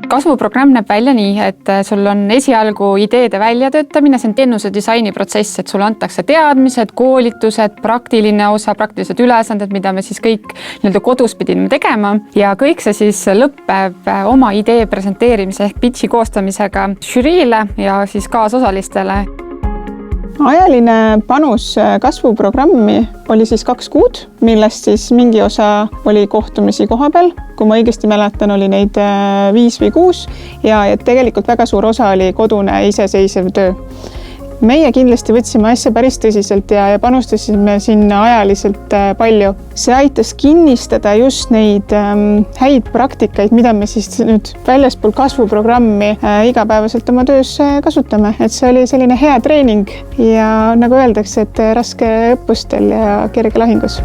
Kasvuprogramm näeb välja nii, et sul on esialgu ideede väljatöötamine, see on teenuse disaini protsess, et sulle antakse teadmised, koolitused, praktiline osa, praktilised ülesanded, mida me siis kõik kodus pidime tegema ja kõik see siis lõpeb oma idee presenteerimise ehk pitchi koostamisega žüriile ja siis kaasosalistele. Ajaline panus kasvuprogrammi oli siis 2 kuud, millest siis mingi osa oli kohtumisi koha peal. Kui ma õigesti mäletan, oli neid 5 või 6 ja tegelikult väga suur osa oli kodune iseseisev töö. Meie kindlasti võtsime asja päris tõsiselt ja panustasime sinna ajaliselt palju. See aitas kinnistada just neid häid praktikaid, mida me siis nüüd väljaspool kasvuprogrammi igapäevaselt oma töös kasutame. Et see oli selline hea treening ja nagu öeldakse, et raske õppustel ja kerge lahingus.